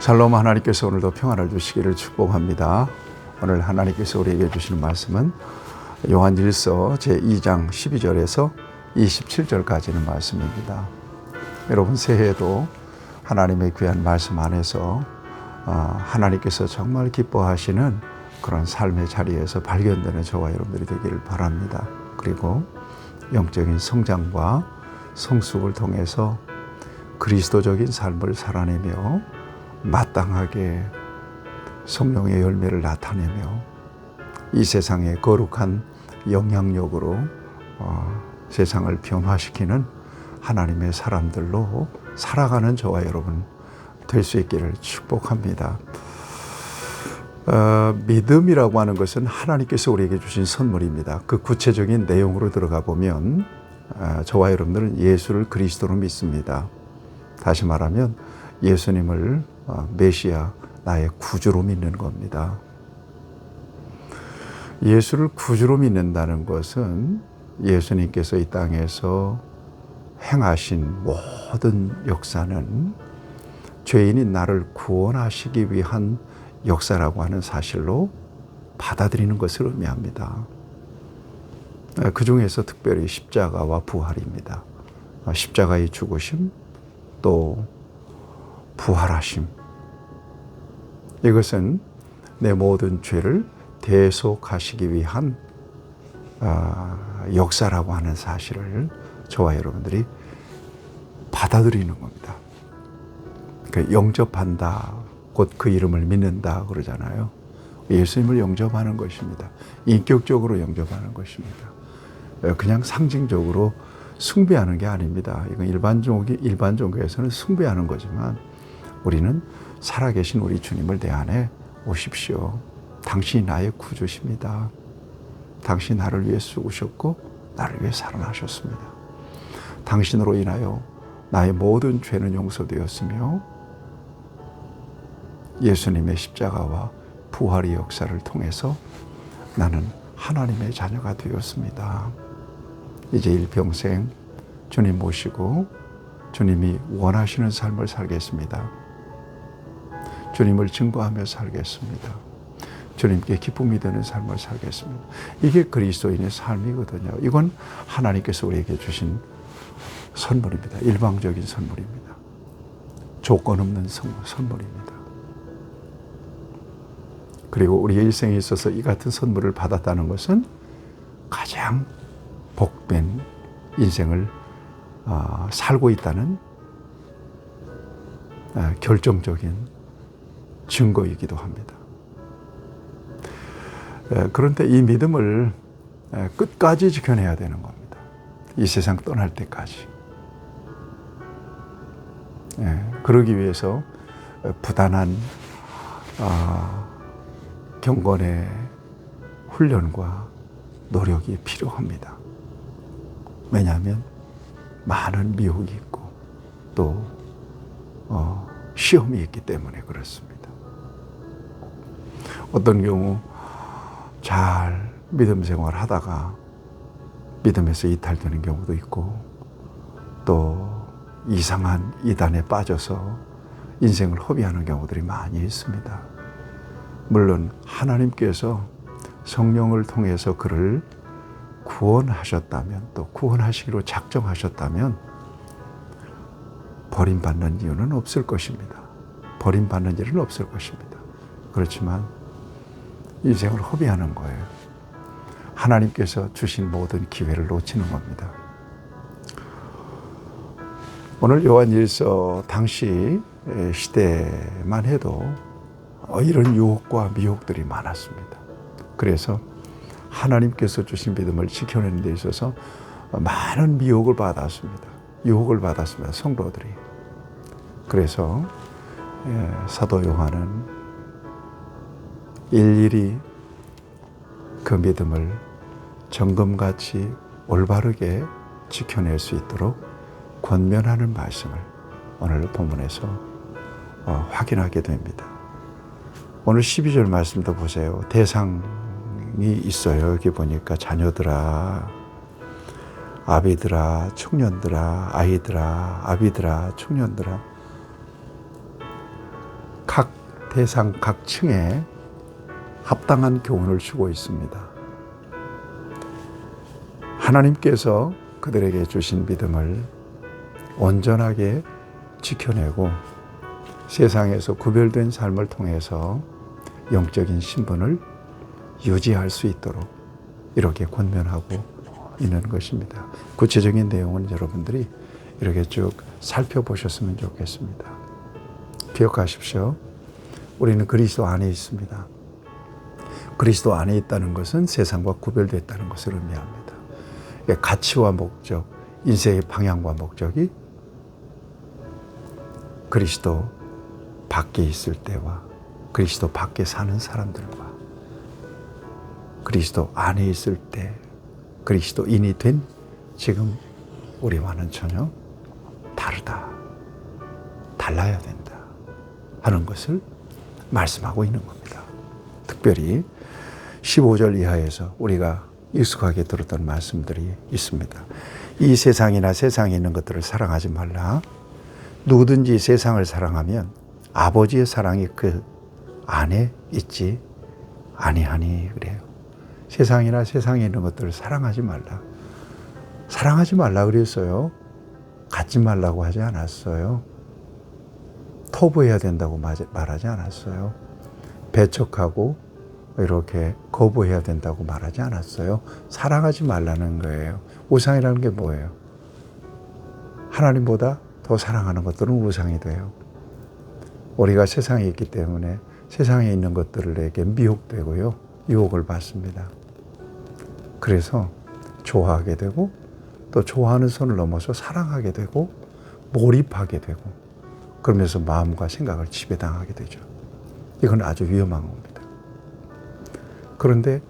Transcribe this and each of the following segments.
샬롬. 하나님께서 오늘도 평안을 주시기를 축복합니다. 오늘 하나님께서 우리에게 주시는 말씀은 요한일서 제2장 12절에서 27절까지는 말씀입니다. 여러분, 새해에도 하나님의 귀한 말씀 안에서 하나님께서 정말 기뻐하시는 그런 삶의 자리에서 발견되는 저와 여러분들이 되기를 바랍니다. 그리고 영적인 성장과 성숙을 통해서 그리스도적인 삶을 살아내며 마땅하게 성령의 열매를 나타내며 이 세상의 거룩한 영향력으로 세상을 변화시키는 하나님의 사람들로 살아가는 저와 여러분 될 수 있기를 축복합니다. 믿음이라고 하는 것은 하나님께서 우리에게 주신 선물입니다. 그 구체적인 내용으로 들어가 보면 저와 여러분들은 예수를 그리스도로 믿습니다. 다시 말하면 예수님을 메시아, 나의 구주로 믿는 겁니다. 예수를 구주로 믿는다는 것은 예수님께서 이 땅에서 행하신 모든 역사는 죄인인 나를 구원하시기 위한 역사라고 하는 사실로 받아들이는 것을 의미합니다. 그 중에서 특별히 십자가와 부활입니다. 십자가의 죽으심, 또 부활하심. 이것은 내 모든 죄를 대속하시기 위한 역사라고 하는 사실을 저와 여러분들이 받아들이는 겁니다. 영접한다, 곧 그 이름을 믿는다 그러잖아요. 예수님을 영접하는 것입니다. 인격적으로 영접하는 것입니다. 그냥 상징적으로 숭배하는 게 아닙니다. 이건 일반 종교에서는 숭배하는 거지만 우리는 살아계신 우리 주님을 내 안에 오십시오. 당신이 나의 구주십니다. 당신이 나를 위해 죽으셨고 나를 위해 살아나셨습니다. 당신으로 인하여 나의 모든 죄는 용서되었으며 예수님의 십자가와 부활의 역사를 통해서 나는 하나님의 자녀가 되었습니다. 이제 일평생 주님 모시고 주님이 원하시는 삶을 살겠습니다. 주님을 증거하며 살겠습니다. 주님께 기쁨이 되는 삶을 살겠습니다. 이게 그리스도인의 삶이거든요. 이건 하나님께서 우리에게 주신 선물입니다. 일방적인 선물입니다. 조건 없는 선물입니다. 그리고 우리의 일생에 있어서 이 같은 선물을 받았다는 것은 가장 복된 인생을 살고 있다는 결정적인 증거이기도 합니다. 그런데 이 믿음을 끝까지 지켜내야 되는 겁니다. 이 세상 떠날 때까지. 그러기 위해서 부단한 경건의 훈련과 노력이 필요합니다. 왜냐하면 많은 미혹이 있고 또 시험이 있기 때문에 그렇습니다. 어떤 경우 잘 믿음 생활 하다가 믿음에서 이탈되는 경우도 있고 또 이상한 이단에 빠져서 인생을 허비하는 경우들이 많이 있습니다. 물론 하나님께서 성령을 통해서 그를 구원하셨다면 또 구원하시기로 작정하셨다면 버림받는 이유는 없을 것입니다. 버림받는 일은 없을 것입니다. 그렇지만 인생을 허비하는 거예요. 하나님께서 주신 모든 기회를 놓치는 겁니다. 오늘 요한일서 당시 시대만 해도 이런 유혹과 미혹들이 많았습니다. 그래서 하나님께서 주신 믿음을 지켜내는 데 있어서 많은 미혹을 받았습니다. 유혹을 받았습니다. 성도들이. 그래서 사도 요한은 일일이 그 믿음을 정금같이 올바르게 지켜낼 수 있도록 권면하는 말씀을 오늘 본문에서 확인하게 됩니다. 오늘 12절 말씀도 보세요. 대상이 있어요. 여기 보니까 자녀들아, 아비들아, 청년들아, 아이들아, 아비들아, 청년들아. 대상 각 층에 합당한 교훈을 주고 있습니다. 하나님께서 그들에게 주신 믿음을 온전하게 지켜내고 세상에서 구별된 삶을 통해서 영적인 신분을 유지할 수 있도록 이렇게 권면하고 있는 것입니다. 구체적인 내용은 여러분들이 이렇게 쭉 살펴보셨으면 좋겠습니다. 기억하십시오. 우리는 그리스도 안에 있습니다. 그리스도 안에 있다는 것은 세상과 구별됐다는 것을 의미합니다. 가치와 목적, 인생의 방향과 목적이 그리스도 밖에 있을 때와 그리스도 밖에 사는 사람들과 그리스도 안에 있을 때 그리스도인이 된 지금 우리와는 전혀 다르다. 달라야 된다. 하는 것을 말씀하고 있는 겁니다. 특별히 15절 이하에서 우리가 익숙하게 들었던 말씀들이 있습니다. 이 세상이나 세상에 있는 것들을 사랑하지 말라. 누구든지 세상을 사랑하면 아버지의 사랑이 그 안에 있지 아니하니 그래요. 세상이나 세상에 있는 것들을 사랑하지 말라. 사랑하지 말라 그랬어요. 갖지 말라고 하지 않았어요. 토부해야 된다고 말하지 않았어요. 배척하고 이렇게 거부해야 된다고 말하지 않았어요. 사랑하지 말라는 거예요. 우상이라는 게 뭐예요? 하나님보다 더 사랑하는 것들은 우상이 돼요. 우리가 세상에 있기 때문에 세상에 있는 것들에게 미혹되고요. 유혹을 받습니다. 그래서 좋아하게 되고 또 좋아하는 선을 넘어서 사랑하게 되고 몰입하게 되고 그러면서 마음과 생각을 지배당하게 되죠. 이건 아주 위험한 겁니다. 그런데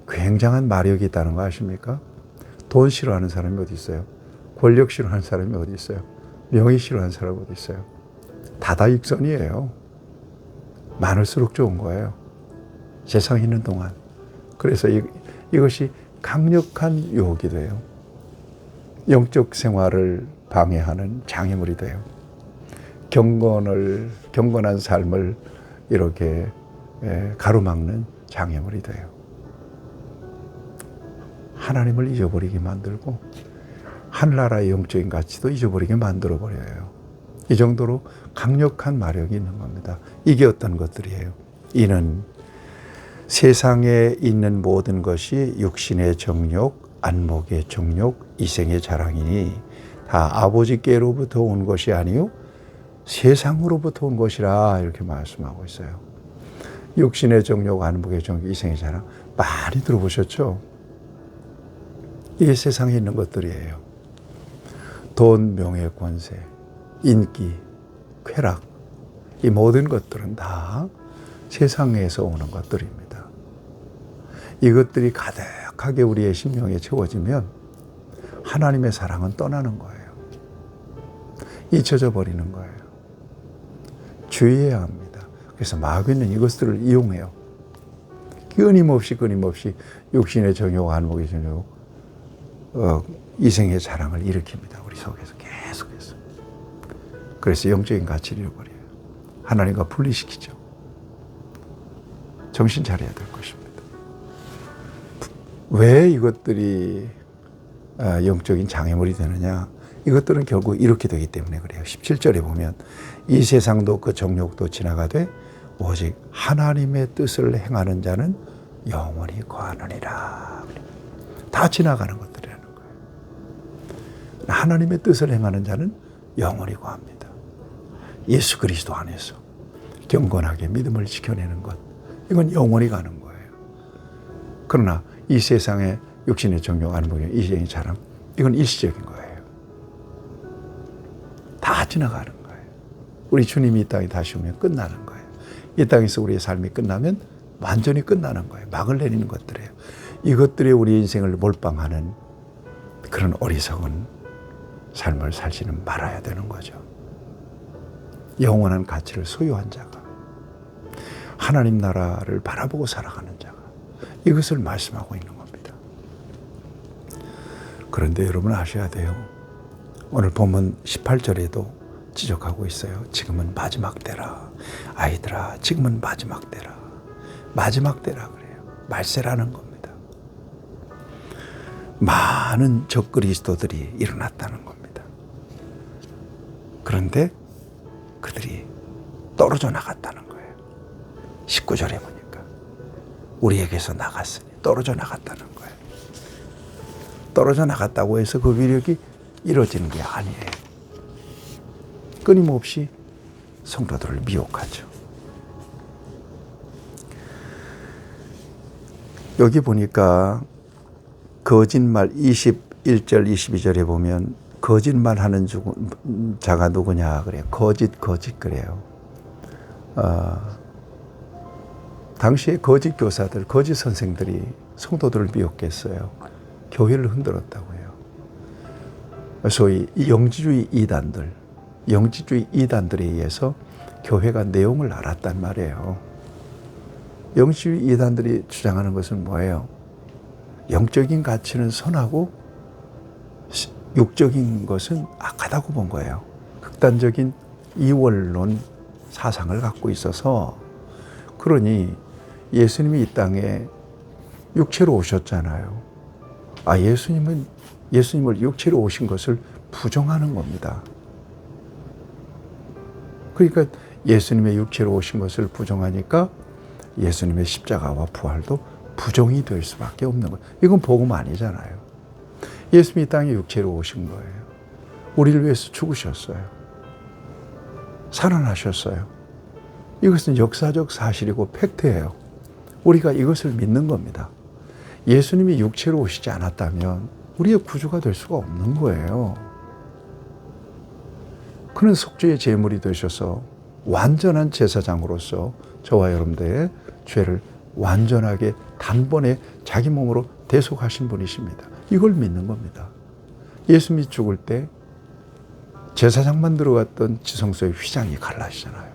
굉장한 마력이 있다는 거 아십니까? 돈 싫어하는 사람이 어디 있어요? 권력 싫어하는 사람이 어디 있어요? 명예 싫어하는 사람이 어디 있어요? 다다익선이에요. 많을수록 좋은 거예요. 세상에 있는 동안. 그래서 이것이 강력한 유혹이 돼요. 영적 생활을 방해하는 장애물이 돼요. 경건한 삶을 이렇게 가로막는 장애물이 돼요. 하나님을 잊어버리게 만들고 하늘나라의 영적인 가치도 잊어버리게 만들어버려요. 이 정도로 강력한 마력이 있는 겁니다. 이게 어떤 것들이에요? 이는 세상에 있는 모든 것이 육신의 정욕, 안목의 정욕, 이생의 자랑이니 다 아버지께로부터 온 것이 아니요 세상으로부터 온 것이라 이렇게 말씀하고 있어요. 육신의 정욕, 안목의 정욕, 이생의 자랑 많이 들어보셨죠? 이게 세상에 있는 것들이에요. 돈, 명예, 권세, 인기, 쾌락 이 모든 것들은 다 세상에서 오는 것들입니다. 이것들이 가득하게 우리의 심령에 채워지면 하나님의 사랑은 떠나는 거예요. 잊혀져 버리는 거예요. 주의해야 합니다. 그래서 마귀는 이것들을 이용해요. 끊임없이 육신의 정욕, 안목의 정욕, 이생의 자랑을 일으킵니다. 우리 속에서 계속해서. 그래서 영적인 가치를 잃어버려요. 하나님과 분리시키죠. 정신 차려야 될 것입니다. 왜 이것들이 영적인 장애물이 되느냐? 이것들은 결국 이렇게 되기 때문에 그래요. 17절에 보면 이 세상도 그 정욕도 지나가되 오직 하나님의 뜻을 행하는 자는 영원히 거하느니라. 다 지나가는 것들이라는 거예요. 하나님의 뜻을 행하는 자는 영원히 거합니다. 예수 그리스도 안에서 경건하게 믿음을 지켜내는 것, 이건 영원히 가는 거예요. 그러나 이 세상의 육신의 정욕, 안목의 이생의 자랑, 이건 일시적인 거예요. 다 지나가는 거예요. 우리 주님이 이 땅에 다시 오면 끝나는 거예요. 이 땅에서 우리의 삶이 끝나면 완전히 끝나는 거예요. 막을 내리는 것들이에요. 이것들이 우리 인생을 몰빵하는 그런 어리석은 삶을 살지는 말아야 되는 거죠. 영원한 가치를 소유한 자가, 하나님 나라를 바라보고 살아가는 자가 이것을 말씀하고 있는 겁니다. 그런데 여러분 아셔야 돼요. 오늘 본문 18절에도 지적하고 있어요. 지금은 마지막 때라. 아이들아, 지금은 마지막 때라. 마지막 때라 그래요. 말세라는 겁니다. 많은 적그리스도들이 일어났다는 겁니다. 그런데 그들이 떨어져 나갔다는 거예요. 19절에 보니까 우리에게서 나갔으니 떨어져 나갔다는 거예요. 떨어져 나갔다고 해서 그 위력이 이루어지는 게 아니에요. 끊임없이 성도들을 미혹하죠. 여기 보니까 거짓말 21절 22절에 보면 거짓말하는 자가 누구냐 그래요. 거짓 그래요. 당시에 거짓 교사들, 거짓 선생들이 성도들을 미혹했어요. 교회를 흔들었다고 해요. 소위 영지주의 이단들에 의해서 교회가 내용을 알았단 말이에요. 영지주의 이단들이 주장하는 것은 뭐예요? 영적인 가치는 선하고 육적인 것은 악하다고 본 거예요. 극단적인 이원론 사상을 갖고 있어서, 그러니 예수님이 이 땅에 육체로 오셨잖아요. 예수님을 육체로 오신 것을 부정하는 겁니다. 그러니까 예수님의 육체로 오신 것을 부정하니까 예수님의 십자가와 부활도 부정이 될 수밖에 없는 거예요. 이건 복음 아니잖아요. 예수님이 이 땅에 육체로 오신 거예요. 우리를 위해서 죽으셨어요. 살아나셨어요. 이것은 역사적 사실이고 팩트예요. 우리가 이것을 믿는 겁니다. 예수님이 육체로 오시지 않았다면 우리의 구주가 될 수가 없는 거예요. 그는 속죄의 제물이 되셔서 완전한 제사장으로서 저와 여러분들의 죄를 완전하게 단번에 자기 몸으로 대속하신 분이십니다. 이걸 믿는 겁니다. 예수님이 죽을 때 제사장만 들어갔던 지성소의 휘장이 갈라지잖아요.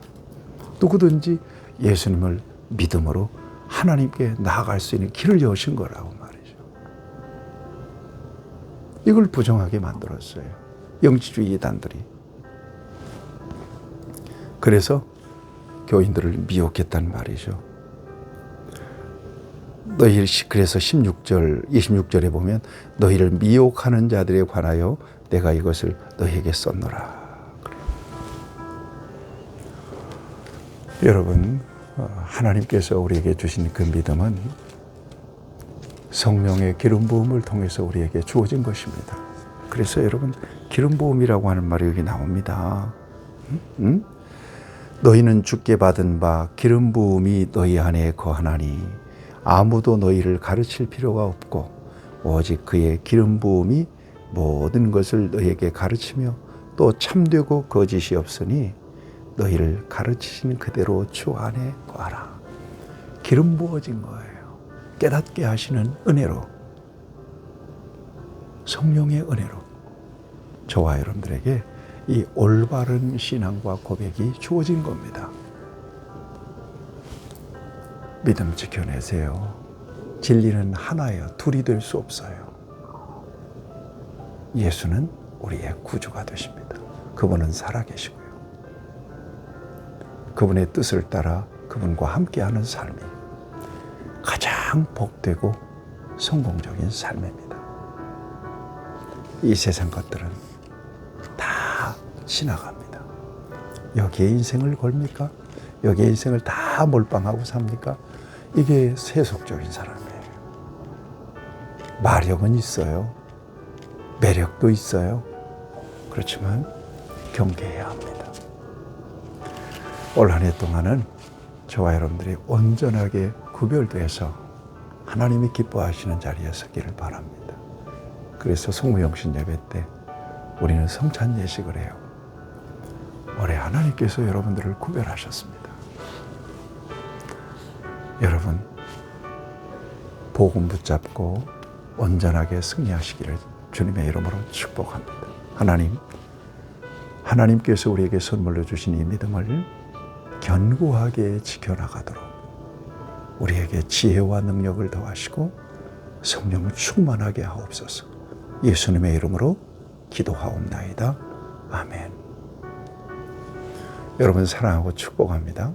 누구든지 예수님을 믿음으로 하나님께 나아갈 수 있는 길을 여신 거라고 말이죠. 이걸 부정하게 만들었어요. 영지주의 이단들이. 그래서 교인들을 미혹했단 말이죠. 그래서 26절에 보면 너희를 미혹하는 자들에 관하여 내가 이것을 너희에게 썼노라. 여러분, 하나님께서 우리에게 주신 그 믿음은 성령의 기름 부음을 통해서 우리에게 주어진 것입니다. 그래서 여러분, 기름 부음이라고 하는 말이 여기 나옵니다. 너희는 주께 받은 바 기름 부음이 너희 안에 거하나니 아무도 너희를 가르칠 필요가 없고 오직 그의 기름 부음이 모든 것을 너희에게 가르치며 또 참되고 거짓이 없으니 너희를 가르치신 그대로 주 안에 거하라. 기름 부어진 거예요. 깨닫게 하시는 은혜로, 성령의 은혜로 저와 여러분들에게 이 올바른 신앙과 고백이 주어진 겁니다. 믿음 지켜내세요. 진리는 하나예요. 둘이 될 수 없어요. 예수는 우리의 구주가 되십니다. 그분은 살아계시고요. 그분의 뜻을 따라 그분과 함께하는 삶이 가장 복되고 성공적인 삶입니다. 이 세상 것들은 다 지나갑니다. 여기에 인생을 걸니까? 여기에 인생을 다 몰빵하고 삽니까? 이게 세속적인 사람이에요. 마력은 있어요. 매력도 있어요. 그렇지만 경계해야 합니다. 올 한 해 동안은 저와 여러분들이 온전하게 구별돼서 하나님이 기뻐하시는 자리에 서기를 바랍니다. 그래서 성무영신 예배 때 우리는 성찬 예식을 해요. 올해 하나님께서 여러분들을 구별하셨습니다. 여러분, 복음 붙잡고 온전하게 승리하시기를 주님의 이름으로 축복합니다. 하나님께서 우리에게 선물로 주신 이 믿음을 견고하게 지켜나가도록 우리에게 지혜와 능력을 더하시고 성령을 충만하게 하옵소서. 예수님의 이름으로 기도하옵나이다. 아멘. 여러분 사랑하고 축복합니다.